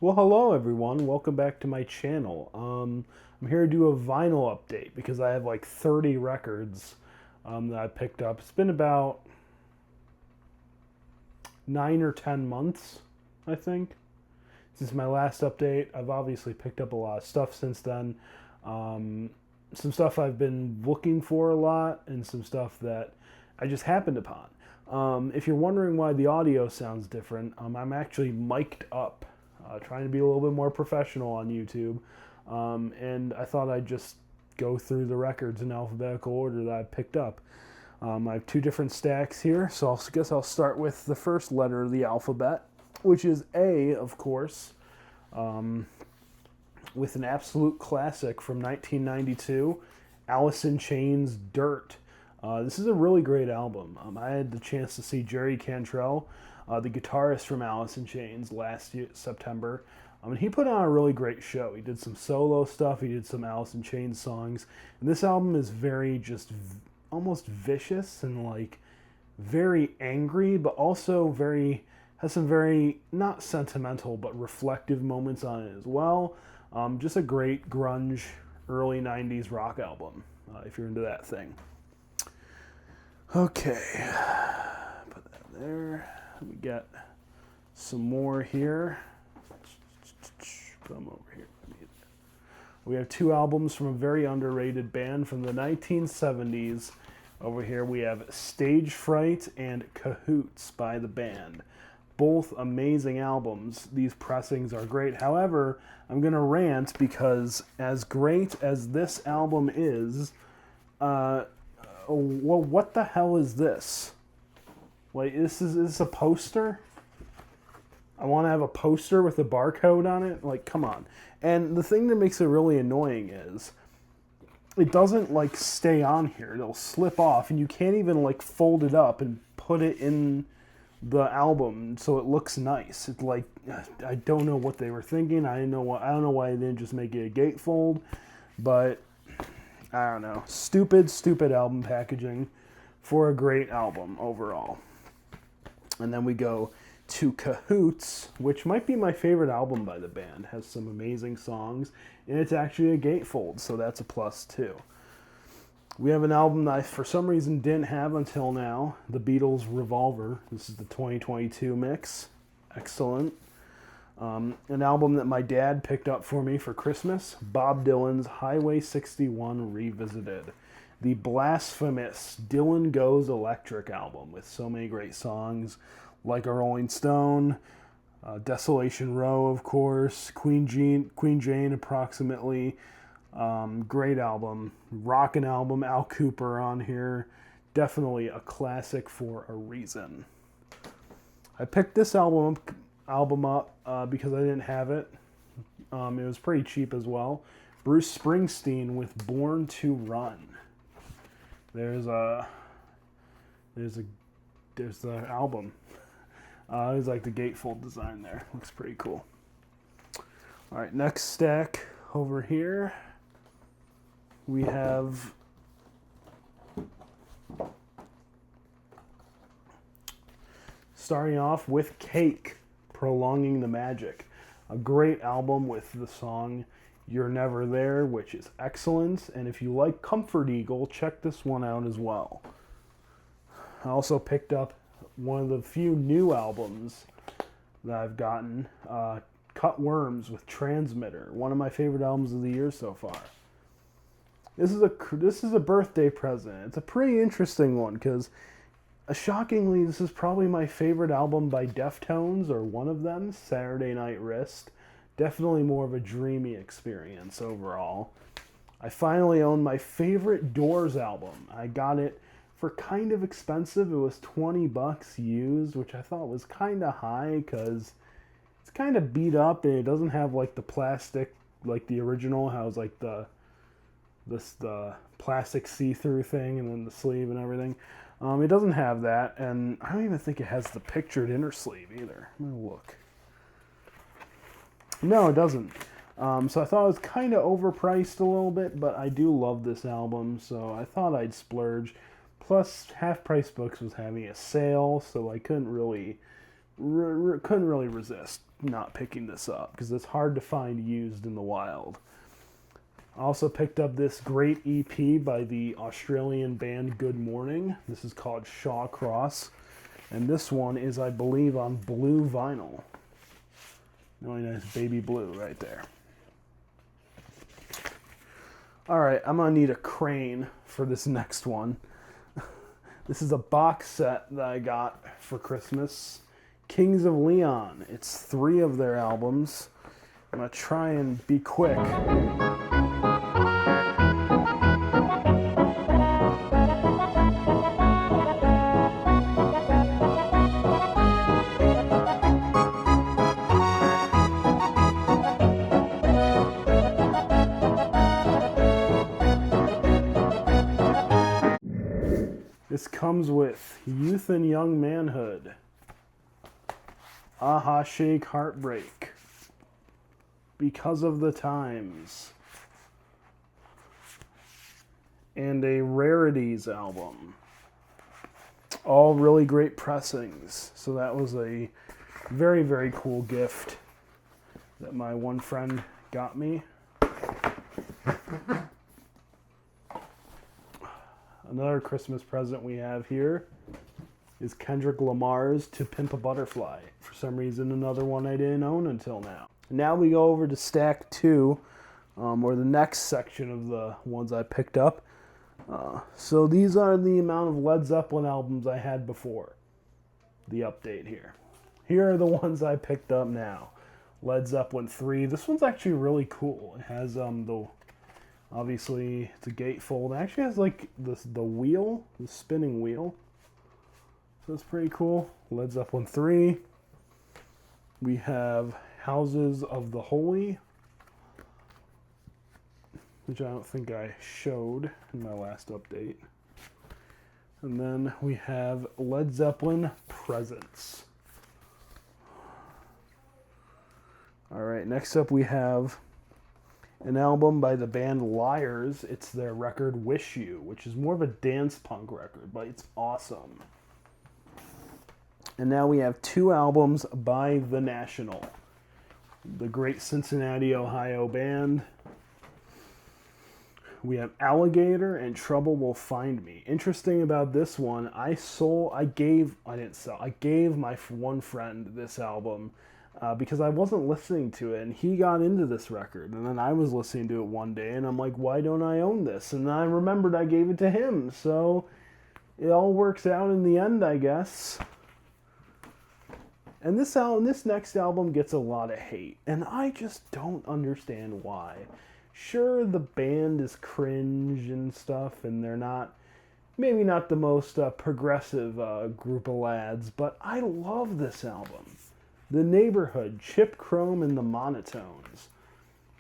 Well, hello everyone. Welcome back to my channel. I'm here to do a vinyl update because I have like 30 records that I picked up. It's been about 9 or 10 months, I think, since my last update. I've obviously picked up a lot of stuff since then. Um, some stuff I've been looking for a lot, and some stuff that I just happened upon. If you're wondering why the audio sounds different, I'm actually mic'd up, trying to be a little bit more professional on YouTube. And I thought I'd just go through the records in alphabetical order that I picked up. I have two different stacks here, so I guess I'll start with the first letter of the alphabet, which is A, of course, with an absolute classic from 1992, Alice in Chains' Dirt. This is a really great album. I had the chance to see Jerry Cantrell, the guitarist from Alice in Chains, last year, September. And he put on a really great show. He did some solo stuff. He did some Alice in Chains songs. And this album is very just almost vicious and like very angry, but also very has some very not sentimental but reflective moments on it as well. Just a great grunge early '90s rock album if you're into that thing. Okay, put that there. We got some more here. Put them over here. We have two albums from a very underrated band from the 1970s. Over here we have Stage Fright and Cahoots by the band. Both amazing albums. These pressings are great. However, I'm going to rant because as great as this album is, well, what the hell is this? Like, is this a poster? I want to have a poster with a barcode on it? Like, come on. And the thing that makes it really annoying is it doesn't, like, stay on here. It'll slip off, and you can't even, like, fold it up and put it in the album so it looks nice. It's like, I don't know what they were thinking. I don't know why they didn't just make it a gatefold, but I don't know. Stupid album packaging for a great album overall. And then we go to Cahoots, which might be my favorite album by the band. Has some amazing songs, and it's actually a gatefold, so that's a plus too. We have an album that I, for some reason, didn't have until now, The Beatles' Revolver. This is the 2022 mix. Excellent. An album that my dad picked up for me for Christmas, Bob Dylan's Highway 61 Revisited. The blasphemous Dylan Goes Electric album with so many great songs, like a Rolling Stone, Desolation Row, of course, Queen Jane approximately. Great album. Rockin' album, Al Cooper on here. Definitely a classic for a reason. I picked this album up because I didn't have it. It was pretty cheap as well. Bruce Springsteen with Born to Run. There's the album. It's like the gatefold design there. Looks pretty cool. All right, next stack over here. We have starting off with Cake, Prolonging the Magic. A great album with the song You're Never There, which is excellent. And if you like Comfort Eagle, check this one out as well. I also picked up one of the few new albums that I've gotten, Cut Worms with Transmitter, one of my favorite albums of the year so far. This is a birthday present. It's a pretty interesting one because, shockingly, this is probably my favorite album by Deftones, or one of them, Saturday Night Wrist. Definitely more of a dreamy experience overall. I finally own my favorite Doors album. I got it for kind of expensive. It was $20 used, which I thought was kind of high because it's kind of beat up and it doesn't have like the plastic like the original. How it's like the plastic see-through thing and then the sleeve and everything. It doesn't have that, and I don't even think it has the pictured inner sleeve either. I'm gonna look. No, it doesn't. So I thought it was kind of overpriced a little bit, but I do love this album, so I thought I'd splurge. Plus, Half Price Books was having a sale, so I couldn't really couldn't really resist not picking this up because it's hard to find used in the wild. I also picked up this great EP by the Australian band Good Morning. This is called Shawcross. And this one is, I believe, on blue vinyl. Really nice baby blue right there. Alright, I'm going to need a crane for this next one. This is a box set that I got for Christmas. Kings of Leon. It's 3 of their albums. I'm going to try and be quick. This comes with Youth and Young Manhood, Aha Shake Heartbreak, Because of the Times, and a Rarities album. All really great pressings. So that was a very, very cool gift that my one friend got me. Another Christmas present we have here is Kendrick Lamar's To Pimp a Butterfly. For some reason, another one I didn't own until now. Now we go over to stack 2, or the next section of the ones I picked up. So these are the amount of Led Zeppelin albums I had before. The update here. Here are the ones I picked up now. Led Zeppelin 3. This one's actually really cool. It has obviously it's a gatefold. It actually has like the wheel, the spinning wheel. So it's pretty cool. Led Zeppelin 3. We have Houses of the Holy, which I don't think I showed in my last update. And then we have Led Zeppelin Presents. Alright, next up we have an album by the band Liars. It's their record Wish You, which is more of a dance punk record, but it's awesome. And now we have 2 albums by The National, the great Cincinnati, Ohio band. We have Alligator and Trouble Will Find Me. Interesting about this one, I gave my one friend this album because I wasn't listening to it, and he got into this record, and then I was listening to it one day, and I'm like, why don't I own this? And then I remembered I gave it to him, so it all works out in the end, I guess. And this next album gets a lot of hate, and I just don't understand why. Sure, the band is cringe and stuff, and they're maybe not the most progressive group of lads, but I love this album. The Neighborhood, Chip Chrome and the Monotones.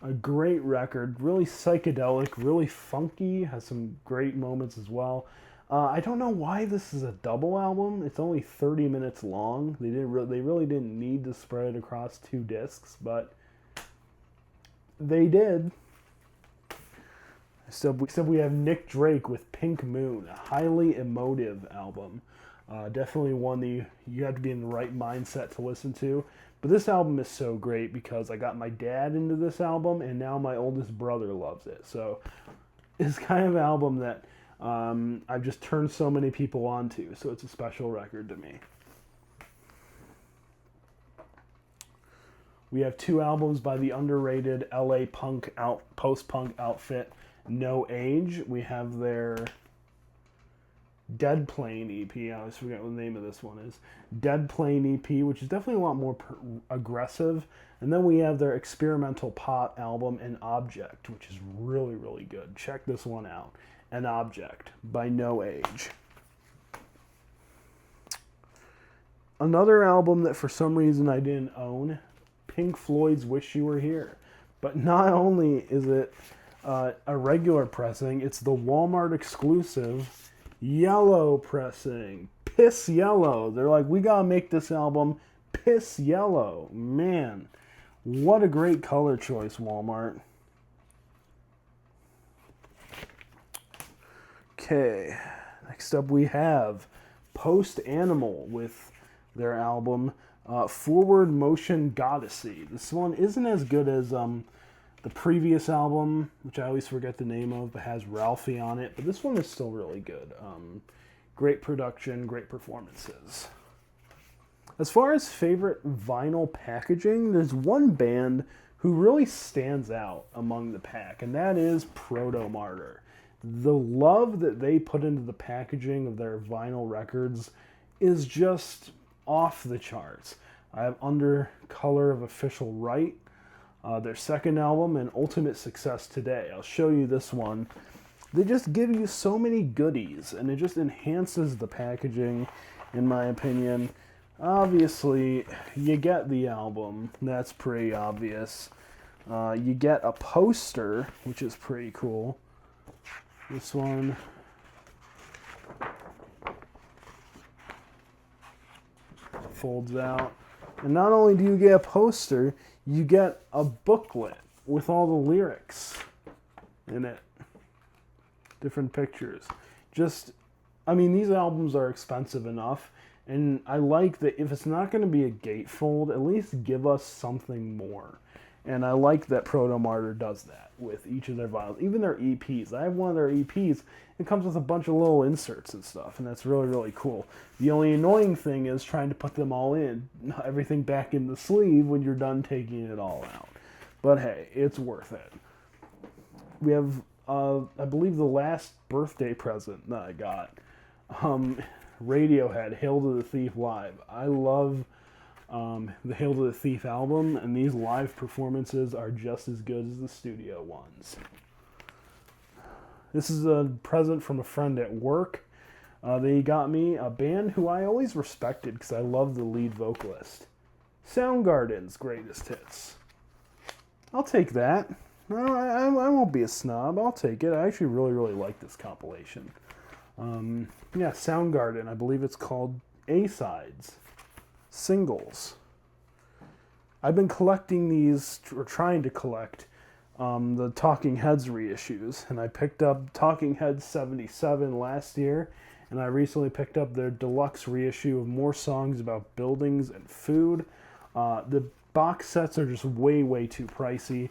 A great record, really psychedelic, really funky, has some great moments as well. I don't know why this is a double album. It's only 30 minutes long. They really didn't need to spread it across 2 discs, but they did. So we have Nick Drake with Pink Moon, a highly emotive album. Definitely one that you have to be in the right mindset to listen to. But this album is so great because I got my dad into this album, and now my oldest brother loves it. So it's kind of an album that I've just turned so many people onto. So it's a special record to me. We have 2 albums by the underrated LA post-punk outfit No Age. We have their Dead Plane EP. I always forget what the name of this one is. Dead Plane EP, which is definitely a lot more aggressive. And then we have their experimental pop album, An Object, which is really, really good. Check this one out. An Object by No Age. Another album that for some reason I didn't own, Pink Floyd's Wish You Were Here. But not only is it a regular pressing, it's the Walmart exclusive yellow pressing. Piss yellow. They're like, we gotta make this album piss yellow. Man, what a great color choice, Walmart. Okay, next up we have Post Animal with their album Forward Motion Goddessy. This one isn't as good as the previous album, which I always forget the name of, but has Ralphie on it. But this one is still really good. Great production, great performances. As far as favorite vinyl packaging, there's one band who really stands out among the pack, and that is Proto-Martyr. The love that they put into the packaging of their vinyl records is just off the charts. I have Under Color of Official Right, their second album, and Ultimate Success Today. I'll show you this one. They just give you so many goodies, and it just enhances the packaging, in my opinion. Obviously, you get the album. That's pretty obvious. You get a poster, which is pretty cool. This one. Folds out. And not only do you get a poster, you get a booklet with all the lyrics in it. Different pictures. These albums are expensive enough. And I like that if it's not going to be a gatefold, at least give us something more. And I like that Proto-Martyr does that with each of their vinyls. Even their EPs. I have one of their EPs. It comes with a bunch of little inserts and stuff, and that's really, really cool. The only annoying thing is trying to put them all in, everything back in the sleeve when you're done taking it all out. But hey, it's worth it. We have, I believe, the last birthday present that I got. Radiohead, Hail to the Thief Live. I love the Hail to the Thief album, and these live performances are just as good as the studio ones. This is a present from a friend at work. They got me a band who I always respected because I love the lead vocalist. Soundgarden's Greatest Hits. I'll take that. I won't be a snob. I'll take it. I actually really, really like this compilation. Soundgarden, I believe it's called A-Sides, singles. I've been collecting these, or trying to collect, the Talking Heads reissues, and I picked up Talking Heads 77 last year, and I recently picked up their deluxe reissue of more songs about buildings and food. The box sets are just way, way too pricey.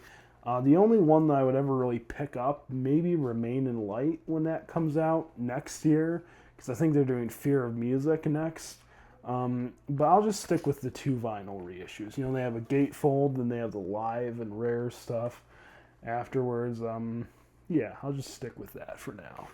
The only one that I would ever really pick up, maybe Remain in Light when that comes out next year, because I think they're doing Fear of Music next. But I'll just stick with the two vinyl reissues. They have a gatefold, then they have the live and rare stuff afterwards. I'll just stick with that for now.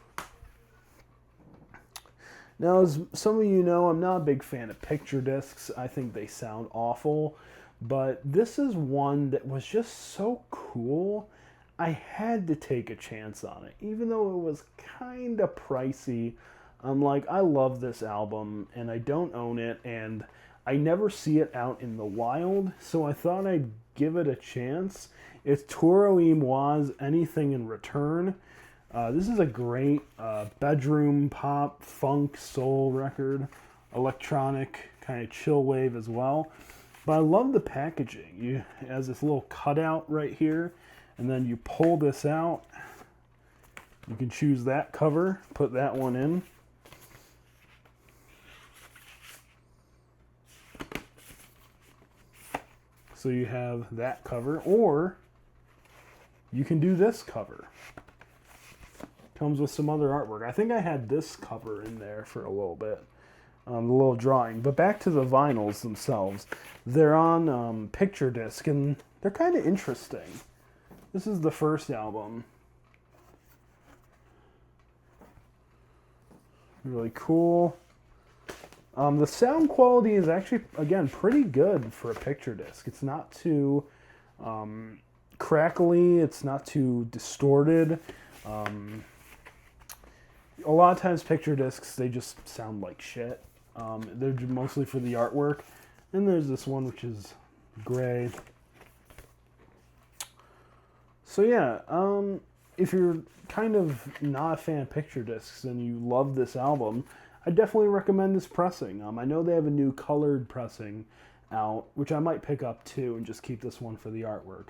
Now, as some of you know, I'm not a big fan of picture discs. I think they sound awful. But this is one that was just so cool, I had to take a chance on it. Even though it was kind of pricey, I'm like, I love this album, and I don't own it, and I never see it out in the wild, so I thought I'd give it a chance. It's Toro y Moi's Anything in Return. This is a great bedroom pop, funk, soul record, electronic, kind of chill wave as well. But I love the packaging. It has this little cutout right here, and then you pull this out. You can choose that cover, put that one in. So you have that cover, or you can do this cover. Comes with some other artwork. I think I had this cover in there for a little bit. The little drawing. But back to the vinyls themselves. They're on picture disc, and they're kind of interesting. This is the first album. Really cool. The sound quality is actually, again, pretty good for a picture disc. It's not too crackly. It's not too distorted. A lot of times picture discs, they just sound like shit. They're mostly for the artwork. And there's this one, which is gray. So yeah, if you're kind of not a fan of picture discs and you love this album, I definitely recommend this pressing. I know they have a new colored pressing out, which I might pick up too and just keep this one for the artwork.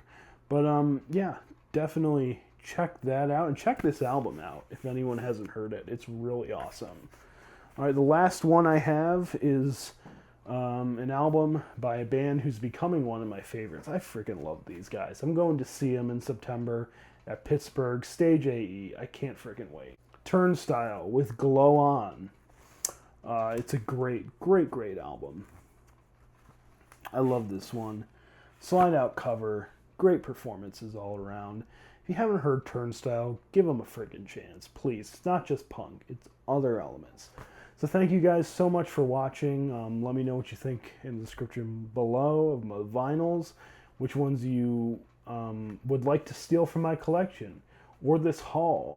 But yeah, definitely check that out and check this album out if anyone hasn't heard it. It's really awesome. All right, the last one I have is An album by a band who's becoming one of my favorites. I freaking love these guys. I'm going to see them in September at Pittsburgh, Stage AE. I can't freaking wait. Turnstile with Glow On. It's a great album. I love this one. Slide out cover. Great performances all around. If you haven't heard Turnstile, give them a freaking chance, please. It's not just punk, it's other elements. So thank you guys so much for watching. Let me know what you think in the description below of my vinyls, which ones you would like to steal from my collection, or this haul.